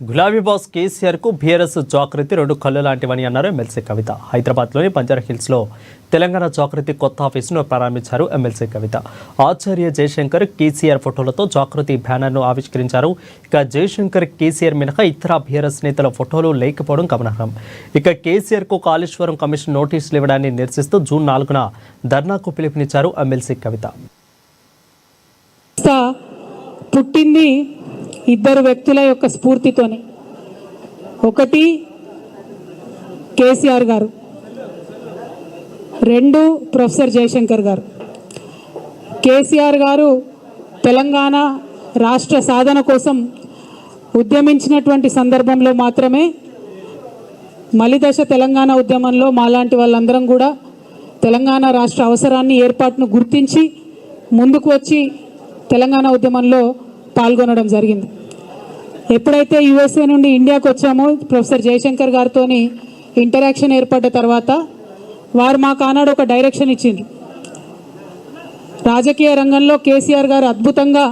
గులాబీ బాస్ కేసీఆర్ కు బీఆర్ఎస్ జాగృతి రెండు కళ్ళు లాంటివని అన్నారు ఎమ్మెల్సీ కవిత. హైదరాబాద్లోని బంజారా హిల్స్లో తెలంగాణ జాగృతి కొత్త ఆఫీసును ప్రారంభించారు ఎమ్మెల్సీ కవిత. ఆచార్య జయశంకర్ కేసీఆర్ ఫోటోలతో జాగృతి బ్యానర్ను ఆవిష్కరించారు. ఇక జయశంకర్ కేసీఆర్ మినహా ఇతర బీఆర్ఎస్ నేతల ఫోటోలు లేకపోవడం గమనార్హం. ఇక కేసీఆర్ కు కాళేశ్వరం కమిషన్ నోటీసులు ఇవ్వడాన్ని నిరసిస్తూ జూన్ 4న ధర్నాకు పిలుపునిచ్చారు ఎమ్మెల్సీ కవిత. పుట్టింది ఇద్దరు వ్యక్తుల యొక్క స్ఫూర్తితోని. ఒకటి కేసీఆర్ గారు, రెండు ప్రొఫెసర్ జయశంకర్ గారు. కేసీఆర్ గారు తెలంగాణ రాష్ట్ర సాధన కోసం ఉద్యమించినటువంటి సందర్భంలో మాత్రమే మలిదశ తెలంగాణ ఉద్యమంలో మాలాంటి వాళ్ళందరం కూడా తెలంగాణ రాష్ట్ర అవసరాన్ని ఏర్పాటును గుర్తించి ముందుకు వచ్చి తెలంగాణ ఉద్యమంలో పాల్గొనడం జరిగింది. ఎప్పుడైతే యుఎస్ఏ నుండి ఇండియాకు వచ్చామో ప్రొఫెసర్ జయశంకర్ గారితో ఇంటరాక్షన్ ఏర్పడ్డ తర్వాత వారు మాకు ఆనాడు ఒక డైరెక్షన్ ఇచ్చిండ్రు. రాజకీయ రంగంలో కేసీఆర్ గారు అద్భుతంగా